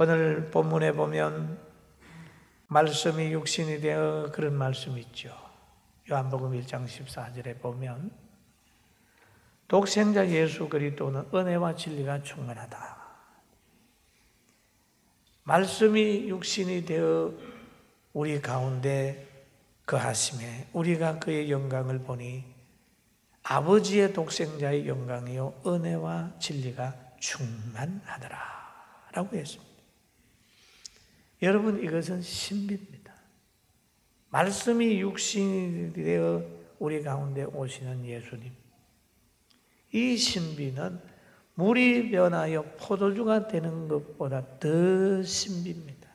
오늘 본문에 보면 말씀이 육신이 되어 그런 말씀이 있죠. 요한복음 1장 14절에 보면 독생자 예수 그리스도는 은혜와 진리가 충만하다. 말씀이 육신이 되어 우리 가운데 거하심에 우리가 그의 영광을 보니 아버지의 독생자의 영광이요 은혜와 진리가 충만하더라 라고 했습니다. 여러분, 이것은 신비입니다. 말씀이 육신이 되어 우리 가운데 오시는 예수님, 이 신비는 물이 변하여 포도주가 되는 것보다 더 신비입니다.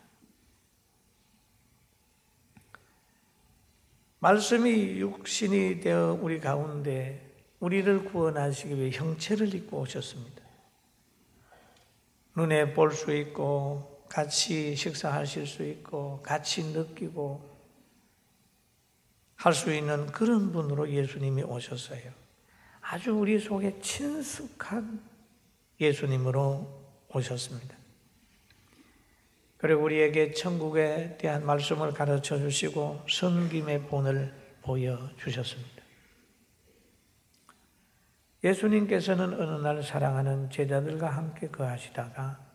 말씀이 육신이 되어 우리 가운데 우리를 구원하시기 위해 형체를 입고 오셨습니다. 눈에 볼 수 있고 같이 식사하실 수 있고 같이 느끼고 할 수 있는 그런 분으로 예수님이 오셨어요. 아주 우리 속에 친숙한 예수님으로 오셨습니다. 그리고 우리에게 천국에 대한 말씀을 가르쳐 주시고 섬김의 본을 보여주셨습니다. 예수님께서는 어느 날 사랑하는 제자들과 함께 거하시다가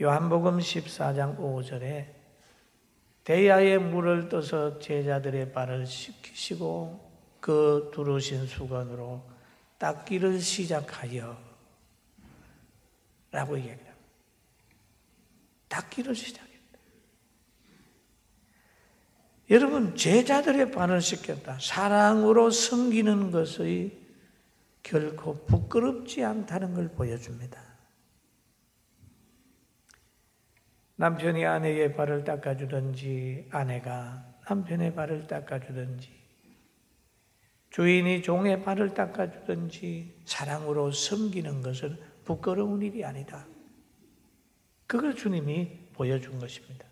요한복음 14장 5절에 대야에 물을 떠서 제자들의 발을 씻기시고 그 두르신 수건으로 닦기를 시작하여 라고 얘기합니다. 닦기를 시작했다. 여러분, 제자들의 발을 씻겼다. 사랑으로 섬기는 것이 결코 부끄럽지 않다는 걸 보여줍니다. 남편이 아내의 발을 닦아주든지 아내가 남편의 발을 닦아주든지 주인이 종의 발을 닦아주든지 사랑으로 섬기는 것은 부끄러운 일이 아니다. 그걸 주님이 보여준 것입니다.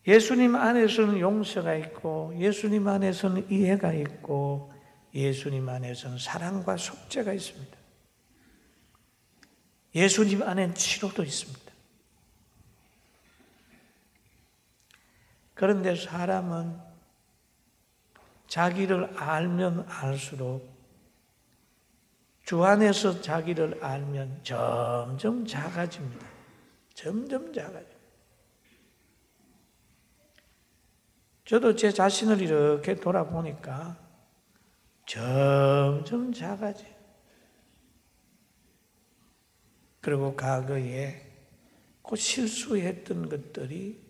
예수님 안에서는 용서가 있고 예수님 안에서는 이해가 있고 예수님 안에서는 사랑과 속죄가 있습니다. 예수님 안에는 치료도 있습니다. 그런데 사람은 자기를 알면 알수록 주 안에서 자기를 알면 점점 작아집니다. 점점 작아집니다. 저도 제 자신을 이렇게 돌아보니까 점점 작아져요. 그리고 과거에 그 실수했던 것들이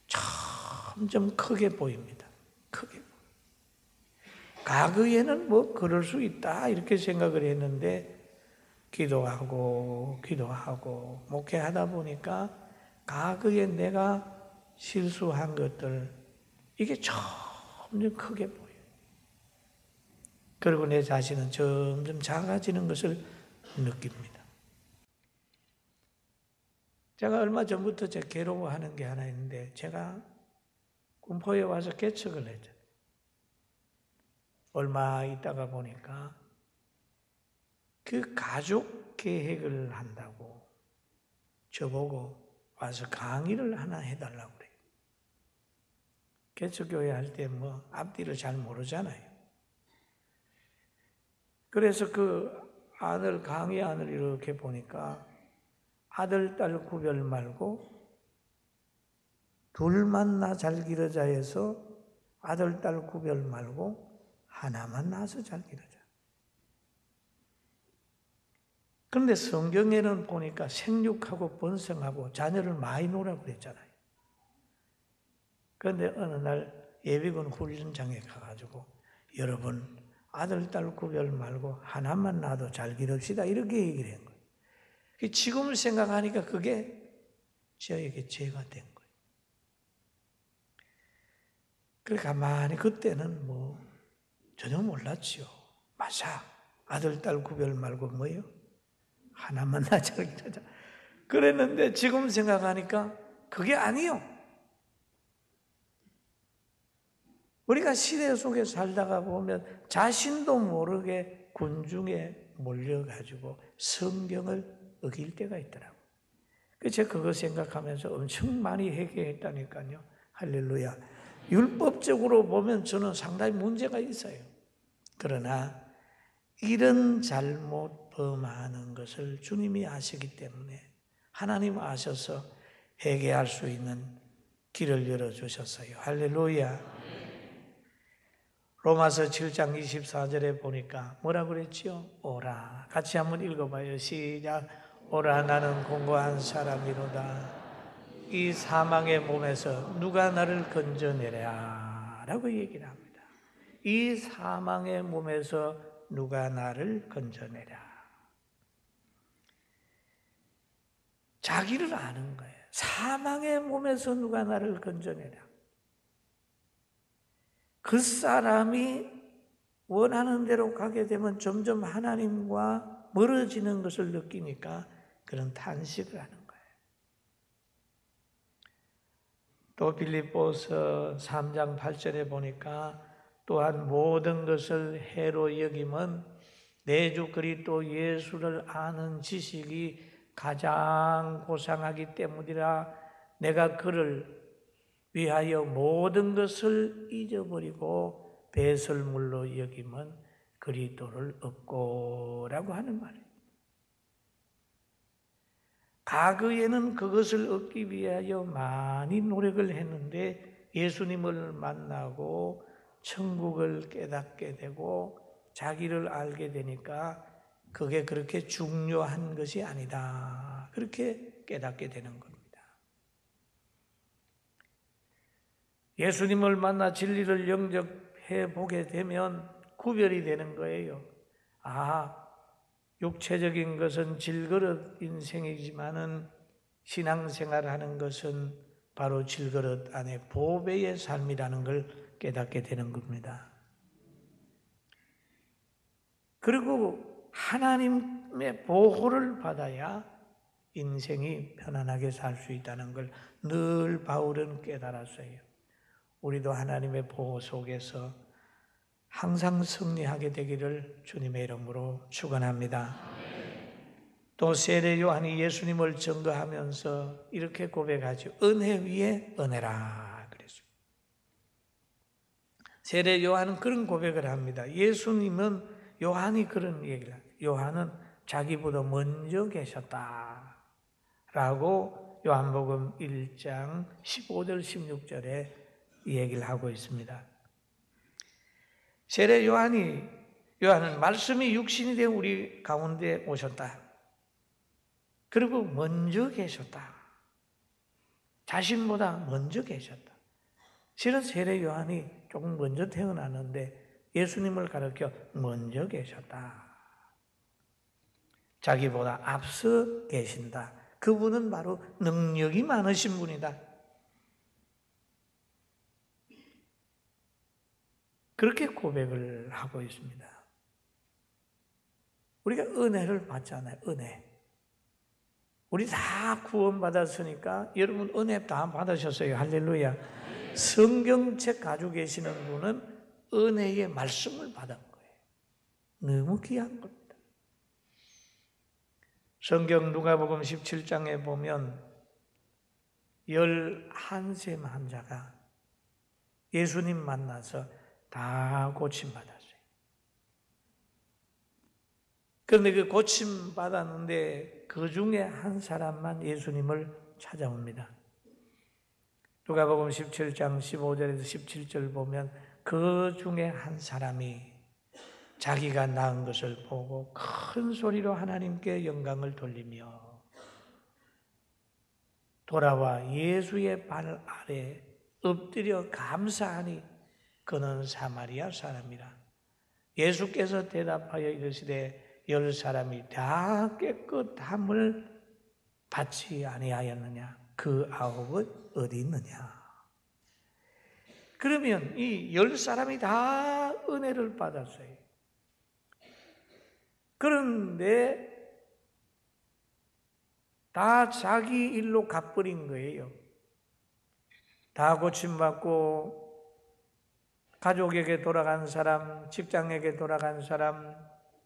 점점 크게 보입니다. 크게. 과거에는 뭐 그럴 수 있다 이렇게 생각을 했는데 기도하고 목회하다 보니까 과거에 내가 실수한 것들 이게 점점 크게 보여요. 그리고 내 자신은 점점 작아지는 것을 느낍니다. 제가 얼마 전부터 괴로워하는 게 하나 있는데 제가 군포에 와서 개척을 했죠. 얼마 있다가 보니까 그 가족 계획을 한다고 저보고 와서 강의를 하나 해달라고 그래요. 개척교회 할 때 뭐 앞뒤를 잘 모르잖아요. 그래서 그 아들 강의안을 이렇게 보니까 아들, 딸 구별 말고 둘만 나 잘 기르자 해서 아들, 딸 구별 말고 하나만 낳아서 잘 기르자. 그런데 성경에는 보니까 생육하고 번성하고 자녀를 많이 놓으라고 그랬잖아요. 그런데 어느 날 예비군 훈련장에 가가지고 여러분 아들, 딸 구별 말고 하나만 낳아도 잘 기릅시다 이렇게 얘기를 한 거예요. 지금을 생각하니까 그게 저에게 죄가 된 거예요. 그래 가만히 그때는 뭐 전혀 몰랐지요. 맞아. 아들, 딸 구별 말고 뭐예요? 하나만 낳자. 그랬는데 지금 생각하니까 그게 아니요. 우리가 시대 속에 살다가 보면 자신도 모르게 군중에 몰려가지고 성경을 어길 때가 있더라고요. 제가 그거 생각하면서 엄청 많이 회개했다니까요. 할렐루야. 율법적으로 보면 저는 상당히 문제가 있어요. 그러나 이런 잘못 범하는 것을 주님이 아시기 때문에 하나님 아셔서 회개할 수 있는 길을 열어주셨어요. 할렐루야. 로마서 7장 24절에 보니까 뭐라 그랬지요? 오라. 같이 한번 읽어봐요. 시작. 오라 나는 공고한 사람이로다. 이 사망의 몸에서 누가 나를 건져내랴 라고 얘기를 합니다. 이 사망의 몸에서 누가 나를 건져내랴. 자기를 아는 거예요. 사망의 몸에서 누가 나를 건져내랴. 그 사람이 원하는 대로 가게 되면 점점 하나님과 멀어지는 것을 느끼니까 그런 탄식을 하는 거예요. 또 빌립보서 3장 8절에 보니까 또한 모든 것을 해로 여김은 내 주 그리스도 예수를 아는 지식이 가장 고상하기 때문이라 내가 그를 위하여 모든 것을 잊어버리고 배설물로 여김은 그리스도를 얻고라고 하는 말이에요. 과거에는 그것을 얻기 위하여 많이 노력을 했는데 예수님을 만나고 천국을 깨닫게 되고 자기를 알게 되니까 그게 그렇게 중요한 것이 아니다. 그렇게 깨닫게 되는 겁니다. 예수님을 만나 진리를 영접해 보게 되면 구별이 되는 거예요. 육체적인 것은 질그릇 인생이지만은 신앙생활하는 것은 바로 질그릇 안에 보배의 삶이라는 걸 깨닫게 되는 겁니다. 그리고 하나님의 보호를 받아야 인생이 편안하게 살 수 있다는 걸 늘 바울은 깨달았어요. 우리도 하나님의 보호 속에서 항상 승리하게 되기를 주님의 이름으로 축원합니다. 또 세례 요한이 예수님을 증거하면서 이렇게 고백하죠. 은혜 위에 은혜라 그랬죠. 세례 요한은 그런 고백을 합니다. 예수님은 요한이 그런 얘기를 합니다. 요한은 자기보다 먼저 계셨다 라고 요한복음 1장 15절 16절에 이 얘기를 하고 있습니다. 세례 요한은 말씀이 육신이 된 우리 가운데 오셨다. 그리고 먼저 계셨다. 자신보다 먼저 계셨다. 실은 세례 요한이 조금 먼저 태어났는데 예수님을 가르쳐 먼저 계셨다. 자기보다 앞서 계신다. 그분은 바로 능력이 많으신 분이다. 그렇게 고백을 하고 있습니다. 우리가 은혜를 받잖아요. 은혜. 우리 다 구원받았으니까 여러분 은혜 다 받으셨어요. 할렐루야. 성경책 가지고 계시는 분은 은혜의 말씀을 받은 거예요. 너무 귀한 겁니다. 성경 누가복음 17장에 보면 11셈 환자가 예수님 만나서 다 고침받았어요. 그런데 그 고침받았는데 그 중에 한 사람만 예수님을 찾아옵니다. 누가복음 17장 15절에서 17절 보면 그 중에 한 사람이 자기가 낳은 것을 보고 큰 소리로 하나님께 영광을 돌리며 돌아와 예수의 발 아래 엎드려 감사하니 그는 사마리아 사람이라. 예수께서 대답하여 이르시되 10사람이 다 깨끗함을 받지 아니하였느냐? 그 9은 어디 있느냐? 그러면 이 10사람이 다 은혜를 받았어요. 그런데 다 자기 일로 갚버린 거예요. 다 고침받고 가족에게 돌아간 사람, 직장에게 돌아간 사람,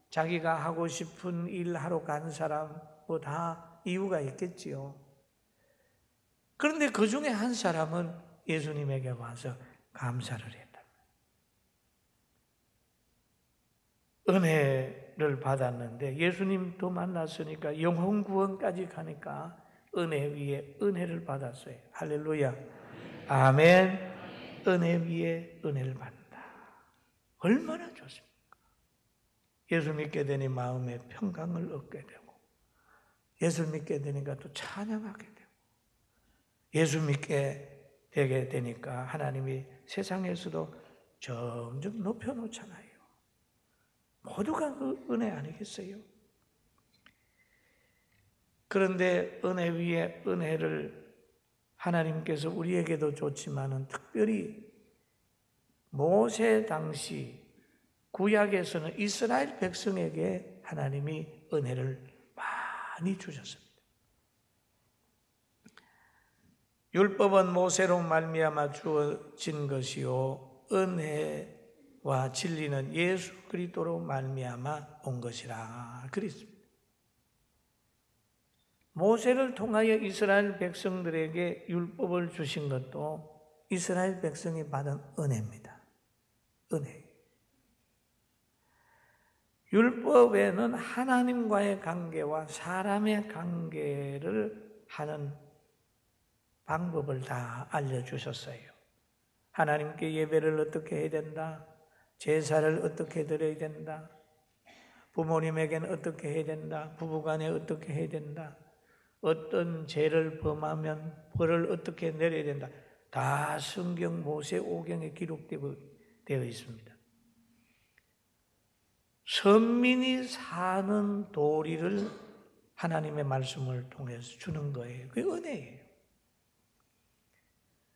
자기가 하고 싶은 일 하러 간 사람, 뭐 다 이유가 있겠지요. 그런데 그 중에 한 사람은 예수님에게 와서 감사를 했다. 은혜를 받았는데 예수님도 만났으니까 영혼 구원까지 가니까 은혜 위에 은혜를 받았어요. 할렐루야. 아멘. 은혜 위에 은혜를 받는다. 얼마나 좋습니까? 예수 믿게 되니 마음에 평강을 얻게 되고, 예수 믿게 되니까 또 찬양하게 되고, 예수 믿게 되게 되니까 하나님이 세상에서도 점점 높여놓잖아요. 모두가 그 은혜 아니겠어요? 그런데 은혜 위에 은혜를 하나님께서 우리에게도 줬지만은 특별히 모세 당시 구약에서는 이스라엘 백성에게 하나님이 은혜를 많이 주셨습니다. 율법은 모세로 말미암아 주어진 것이요 은혜와 진리는 예수 그리스도로 말미암아 온 것이라 그랬습니다. 모세를 통하여 이스라엘 백성들에게 율법을 주신 것도 이스라엘 백성이 받은 은혜입니다. 은혜. 율법에는 하나님과의 관계와 사람의 관계를 하는 방법을 다 알려주셨어요. 하나님께 예배를 어떻게 해야 된다, 제사를 어떻게 드려야 된다, 부모님에게는 어떻게 해야 된다, 부부간에 어떻게 해야 된다, 어떤 죄를 범하면 벌을 어떻게 내려야 된다. 다 성경 모세 오경에 기록되어 있습니다. 선민이 사는 도리를 하나님의 말씀을 통해서 주는 거예요. 그게 은혜예요.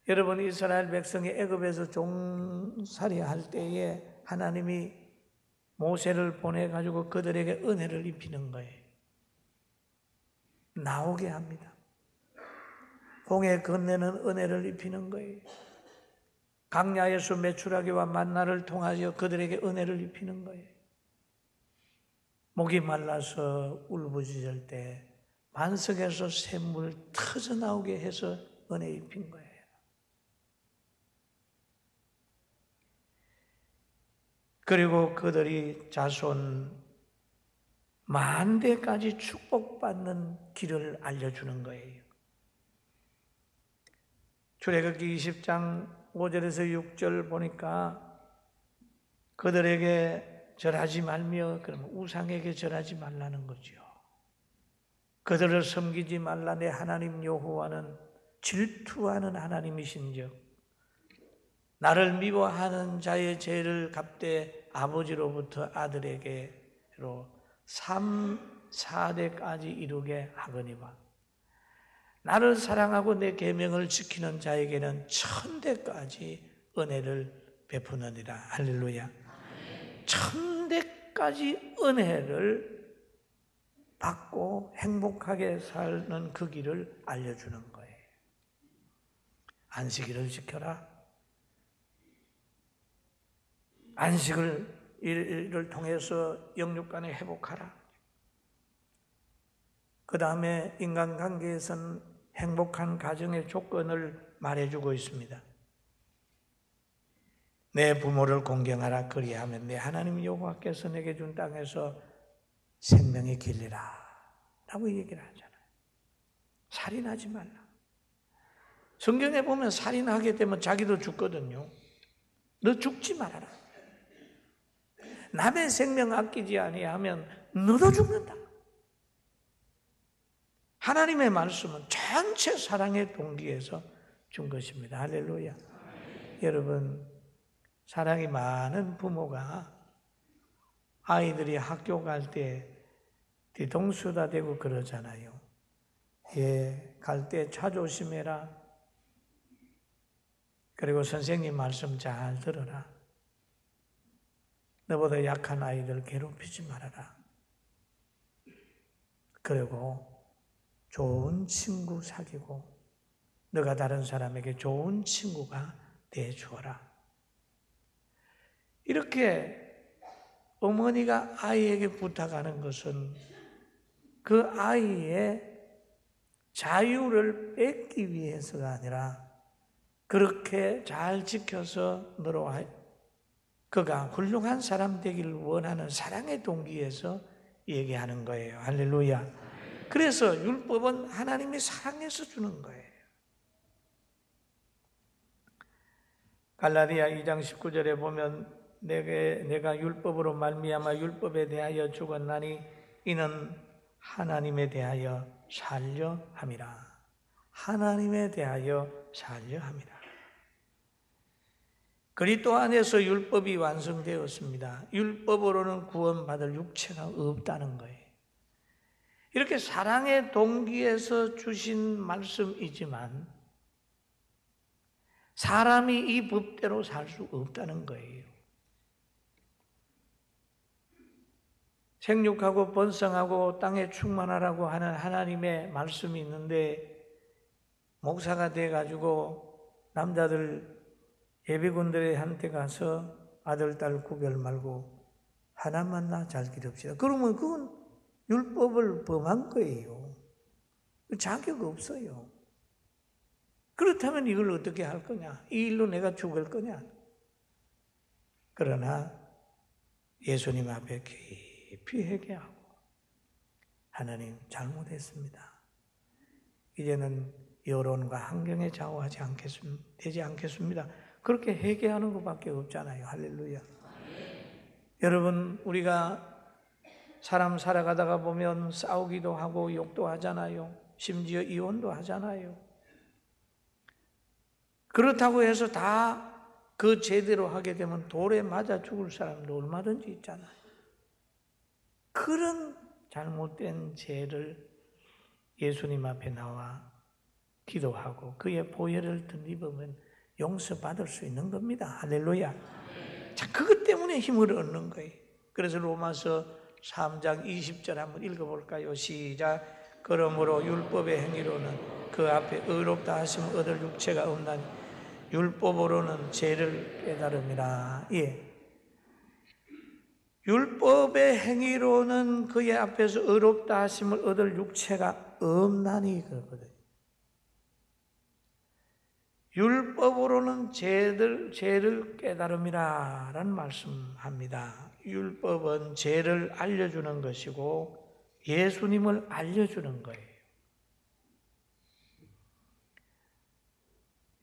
여러분, 이스라엘 백성이 애굽에서 종살이 할 때에 하나님이 모세를 보내가지고 그들에게 은혜를 입히는 거예요. 나오게 합니다. 홍해 건너는 은혜를 입히는 거예요. 강야에서 메추라기와 만나를 통하여 그들에게 은혜를 입히는 거예요. 목이 말라서 울부짖을 때 반석에서 샘물 터져 나오게 해서 은혜 입힌 거예요. 그리고 그들이 자손 만대까지 축복받는 길을 알려주는 거예요. 출애굽기 20장 5절에서 6절 보니까 그들에게 절하지 말며, 그러면 우상에게 절하지 말라는 거죠. 그들을 섬기지 말라. 내 하나님 여호와는 질투하는 하나님이신즉 나를 미워하는 자의 죄를 갚되 아버지로부터 아들에게로 3, 4대까지 이루게 하거니와 나를 사랑하고 내 계명을 지키는 자에게는 1000대까지 은혜를 베푸느니라. 할렐루야. 1000대까지 은혜를 받고 행복하게 사는 그 길을 알려주는 거예요. 안식일을 지켜라. 안식을 통해서 영육간에 회복하라. 그 다음에 인간관계에서는 행복한 가정의 조건을 말해주고 있습니다. 내 부모를 공경하라. 그리하면 내 하나님 여호와께서 내게 준 땅에서 생명의 길이라 라고 얘기를 하잖아요. 살인하지 말라. 성경에 보면 살인하게 되면 자기도 죽거든요. 너 죽지 말아라. 남의 생명 아끼지 아니하면 너도 죽는다. 하나님의 말씀은 전체 사랑의 동기에서 준 것입니다. 할렐루야. 여러분, 사랑이 많은 부모가 아이들이 학교 갈 때 뒤통수다 대고 그러잖아요. 예, 갈 때 차 조심해라. 그리고 선생님 말씀 잘 들어라. 너보다 약한 아이들 괴롭히지 말아라. 그리고 좋은 친구 사귀고 너가 다른 사람에게 좋은 친구가 되어주어라. 이렇게 어머니가 아이에게 부탁하는 것은 그 아이의 자유를 뺏기 위해서가 아니라 그렇게 잘 지켜서 너로 그가 훌륭한 사람 되기를 원하는 사랑의 동기에서 얘기하는 거예요. 할렐루야. 그래서 율법은 하나님이 사랑해서 주는 거예요. 갈라디아 2장 19절에 보면 내가 율법으로 말미암아 율법에 대하여 죽었나니 이는 하나님에 대하여 살려 함이라. 하나님에 대하여 살려 함이라. 그리스도 안에서 율법이 완성되었습니다. 율법으로는 구원받을 육체가 없다는 거예요. 이렇게 사랑의 동기에서 주신 말씀이지만 사람이 이 법대로 살 수 없다는 거예요. 생육하고 번성하고 땅에 충만하라고 하는 하나님의 말씀이 있는데 목사가 돼가지고 남자들 예비군들한테 가서 아들, 딸 구별 말고 하나만 낳아 잘 기릅시다. 그러면 그건 율법을 범한 거예요. 자격 없어요. 그렇다면 이걸 어떻게 할 거냐? 이 일로 내가 죽을 거냐? 그러나 예수님 앞에 깊이 회개하고 하나님 잘못했습니다. 이제는 여론과 환경에 좌우하지 되지 않겠습니다. 그렇게 회개하는 것밖에 없잖아요. 할렐루야. 여러분, 우리가 사람 살아가다가 보면 싸우기도 하고 욕도 하잖아요. 심지어 이혼도 하잖아요. 그렇다고 해서 다 그 제대로 하게 되면 돌에 맞아 죽을 사람도 얼마든지 있잖아요. 그런 잘못된 죄를 예수님 앞에 나와 기도하고 그의 보혈을 덧입으면 용서받을 수 있는 겁니다. 할렐루야. 자, 그것 때문에 힘을 얻는 거예요. 그래서 로마서 3장 20절 한번 읽어볼까요? 시작. 그러므로 율법의 행위로는 그 앞에 의롭다 하심을 얻을 육체가 없나니 율법으로는 죄를 깨달음이라. 예. 율법의 행위로는 그의 앞에서 의롭다 하심을 얻을 육체가 없나니 그러거든요. 율법으로는 죄를 깨달음이라 라는 말씀합니다. 율법은 죄를 알려주는 것이고 예수님을 알려주는 거예요.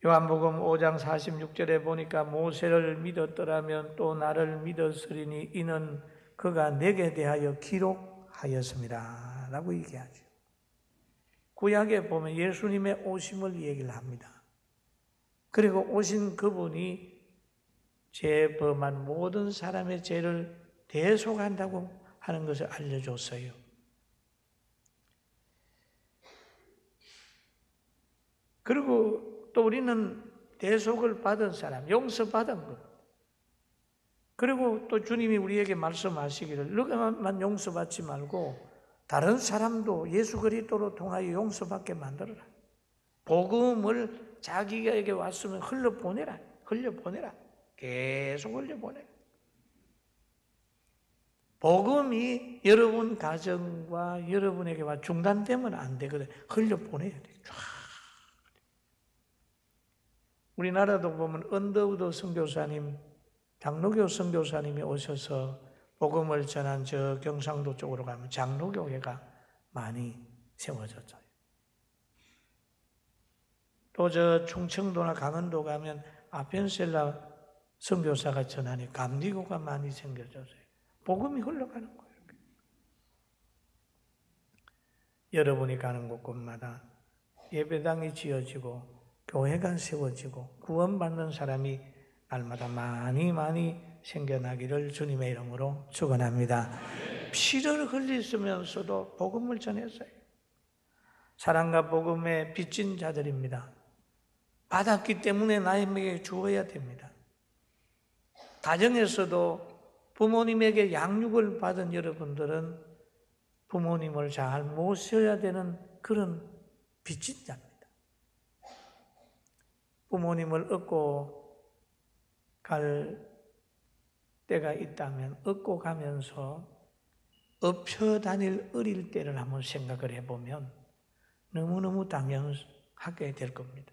요한복음 5장 46절에 보니까 모세를 믿었더라면 또 나를 믿었으리니 이는 그가 내게 대하여 기록하였습니다 라고 얘기하죠. 구약에 보면 예수님의 오심을 얘기를 합니다. 그리고 오신 그분이 죄 범한 모든 사람의 죄를 대속한다고 하는 것을 알려줬어요. 그리고 또 우리는 대속을 받은 사람, 용서받은 것. 그리고 또 주님이 우리에게 말씀하시기를 너만 용서받지 말고 다른 사람도 예수 그리스도로 통하여 용서받게 만들어라. 복음을 자기에게 왔으면 흘려보내라. 계속 흘려보내라. 복음이 여러분 가정과 여러분에게 와 중단되면 안 되거든. 흘려보내야 돼. 쫙. 우리나라도 보면 언더우드 선교사님, 장로교 선교사님이 오셔서 복음을 전한 저 경상도 쪽으로 가면 장로교회가 많이 세워졌어요. 또 저 충청도나 강원도 가면 아펜셀라 선교사가 전하니 감리교가 많이 생겨졌어요. 복음이 흘러가는 거예요. 여러분이 가는 곳곳마다 예배당이 지어지고 교회가 세워지고 구원받는 사람이 날마다 많이 생겨나기를 주님의 이름으로 축원합니다. 피를 흘리면서도 복음을 전했어요. 사랑과 복음에 빚진 자들입니다. 받았기 때문에 나에게 주어야 됩니다. 가정에서도 부모님에게 양육을 받은 여러분들은 부모님을 잘 모셔야 되는 그런 빚진 자입니다. 부모님을 얻고 갈 때가 있다면 얻고 가면서 엎혀 다닐 어릴 때를 한번 생각을 해보면 너무너무 당연하게 될 겁니다.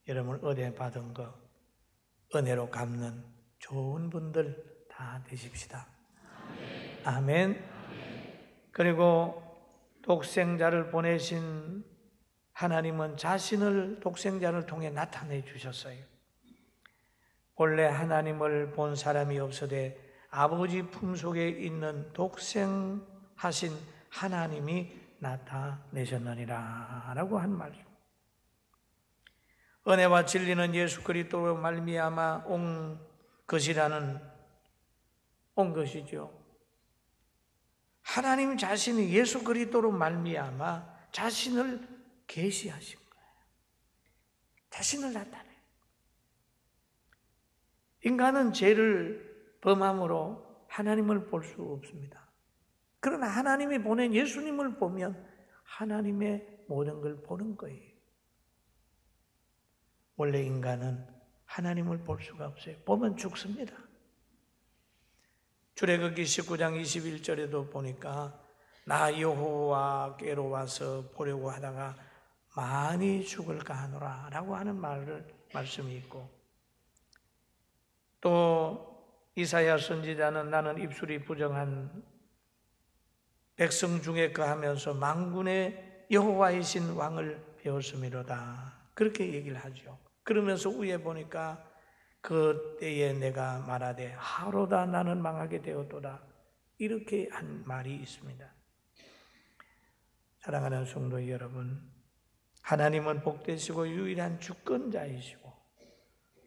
여러분 은혜 받은 거 은혜로 갚는 좋은 분들 다 되십시다. 아멘. 그리고 독생자를 보내신 하나님은 자신을 독생자를 통해 나타내 주셨어요. 본래 하나님을 본 사람이 없으되 아버지 품속에 있는 독생하신 하나님이 나타내셨느니라 라고 한 말이죠. 은혜와 진리는 예수 그리스도로 말미암아 온 것이죠. 하나님 자신이 예수 그리스도로 말미암아 자신을 계시하신 거예요. 자신을 나타내요. 인간은 죄를 범함으로 하나님을 볼 수 없습니다. 그러나 하나님이 보낸 예수님을 보면 하나님의 모든 걸 보는 거예요. 원래 인간은 하나님을 볼 수가 없어요. 보면 죽습니다. 출애굽기 19장 21절에도 보니까 나 여호와께로 와서 보려고 하다가 많이 죽을까 하노라 라고 하는 말씀이 있고, 또 이사야 선지자는 나는 입술이 부정한 백성 중에 거하면서 만군의 여호와이신 왕을 배웠음이로다 그렇게 얘기를 하죠. 그러면서 위에 보니까 그때에 내가 말하되 하로다 나는 망하게 되었도다 이렇게 한 말이 있습니다. 사랑하는 성도 여러분, 하나님은 복되시고 유일한 주권자이시고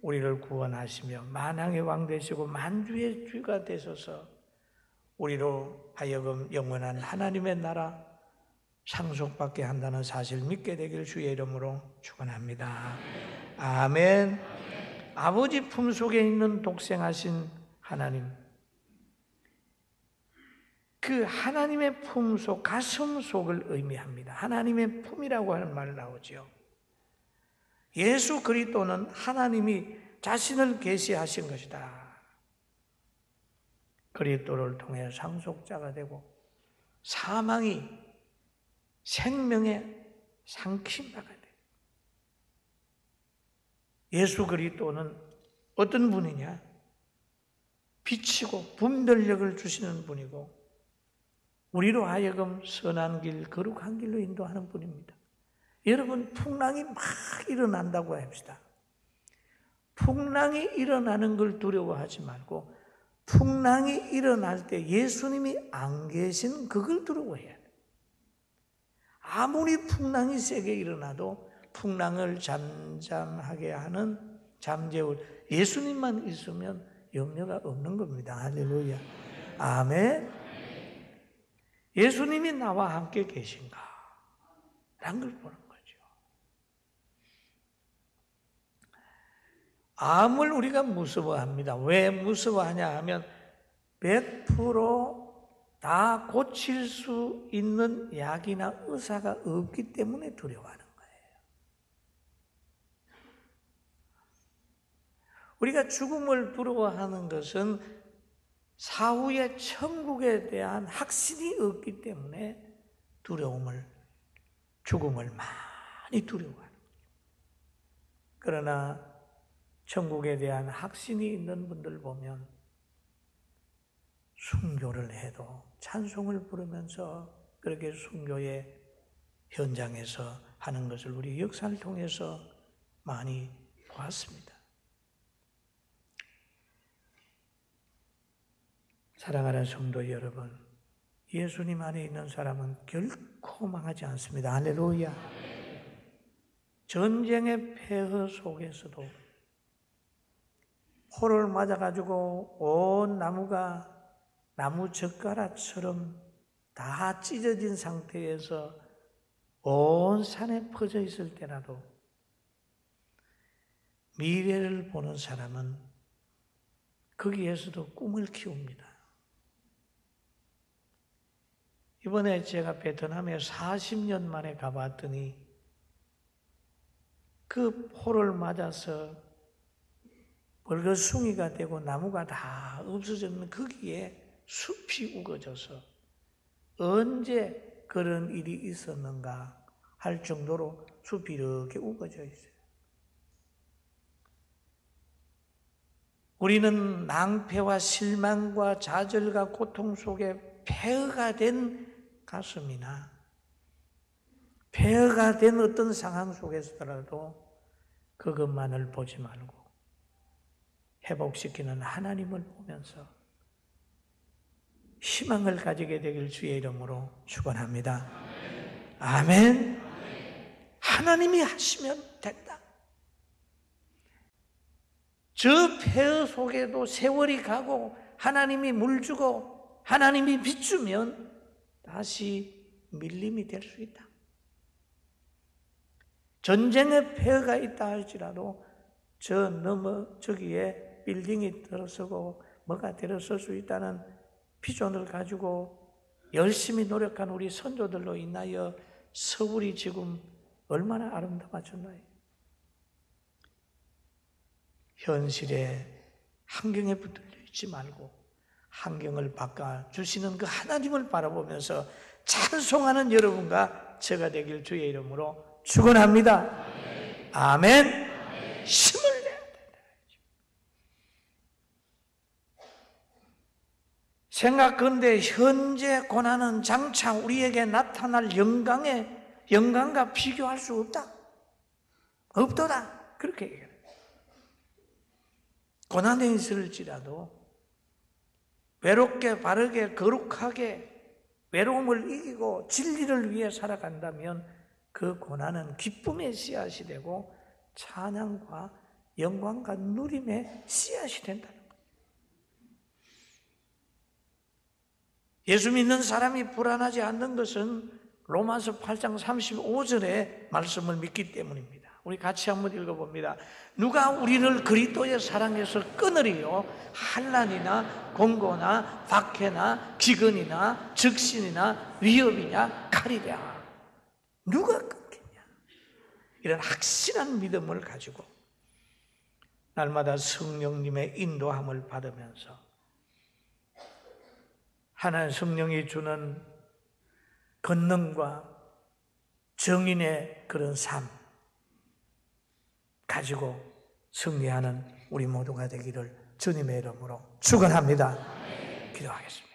우리를 구원하시며 만왕의 왕 되시고 만주의 주가 되셔서 우리로 하여금 영원한 하나님의 나라 상속받게 한다는 사실 믿게 되길 주의 이름으로 축원합니다. 아멘. 아버지 품속에 있는 독생하신 하나님, 그 하나님의 품속, 가슴 속을 의미합니다. 하나님의 품이라고 하는 말 나오죠. 예수 그리스도는 하나님이 자신을 계시하신 것이다. 그리스도를 통해 상속자가 되고 사망이 생명의 상심자가 돼요. 예수 그리스도는 어떤 분이냐? 빛이고 분별력을 주시는 분이고 우리로 하여금 선한 길, 거룩한 길로 인도하는 분입니다. 여러분, 풍랑이 막 일어난다고 합시다. 풍랑이 일어나는 걸 두려워하지 말고 풍랑이 일어날 때 예수님이 안 계신 그걸 두려워해야 돼요. 아무리 풍랑이 세게 일어나도 풍랑을 잠잠하게 하는 잠재울 예수님만 있으면 염려가 없는 겁니다. 할렐루야. 아멘. 예수님이 나와 함께 계신가? 라는 걸 보는 거죠. 암을 우리가 무서워합니다. 왜 무서워하냐 하면 100% 다 고칠 수 있는 약이나 의사가 없기 때문에 두려워하는 거예요. 우리가 죽음을 두려워하는 것은 사후의 천국에 대한 확신이 없기 때문에 죽음을 많이 두려워하는 거예요. 그러나 천국에 대한 확신이 있는 분들 보면 순교를 해도 찬송을 부르면서 그렇게 순교의 현장에서 하는 것을 우리 역사를 통해서 많이 보았습니다. 사랑하는 성도 여러분, 예수님 안에 있는 사람은 결코 망하지 않습니다. 할렐루야. 전쟁의 폐허 속에서도 포를 맞아가지고 온 나무가 나무 젓가락처럼 다 찢어진 상태에서 온 산에 퍼져 있을 때라도 미래를 보는 사람은 거기에서도 꿈을 키웁니다. 이번에 제가 베트남에 40년 만에 가봤더니 그 포를 맞아서 벌거숭이가 되고 나무가 다 없어졌는 거기에 숲이 우거져서 언제 그런 일이 있었는가 할 정도로 숲이 이렇게 우거져 있어요. 우리는 낭패와 실망과 좌절과 고통 속에 폐허가 된 가슴이나 폐허가 된 어떤 상황 속에서라도 그것만을 보지 말고 회복시키는 하나님을 보면서 희망을 가지게 되길 주의 이름으로 축원합니다. 아멘. 하나님이 하시면 된다. 저 폐허 속에도 세월이 가고 하나님이 물 주고 하나님이 비추면 다시 밀림이 될 수 있다. 전쟁의 폐허가 있다 할지라도 저기에 빌딩이 들어서고 뭐가 들어설 수 있다는 비전을 가지고 열심히 노력한 우리 선조들로 인하여 서울이 지금 얼마나 아름다워졌나요? 현실에 환경에 붙들려 있지 말고 환경을 바꿔주시는 그 하나님을 바라보면서 찬송하는 여러분과 제가 되길 주의 이름으로 축원합니다. 아멘. 힘을 내야 된다. 생각건대 현재 고난은 장차 우리에게 나타날 영광과 비교할 수 없다. 없도다. 그렇게 얘기해요. 고난에 있을지라도 외롭게 바르게 거룩하게 외로움을 이기고 진리를 위해 살아간다면 그 고난은 기쁨의 씨앗이 되고 찬양과 영광과 누림의 씨앗이 된다는 거예요. 예수 믿는 사람이 불안하지 않는 것은 로마서 8장 35절의 말씀을 믿기 때문입니다. 우리 같이 한번 읽어봅니다. 누가 우리를 그리스도의 사랑에서 끊으리요? 환난이나 공고나 박해나 기근이나 적신이나 위협이냐 칼이랴. 누가 끊겠냐? 이런 확실한 믿음을 가지고 날마다 성령님의 인도함을 받으면서 하나님 성령이 주는 권능과 정인의 그런 삶 가지고 승리하는 우리 모두가 되기를 주님의 이름으로 축원합니다. 기도하겠습니다.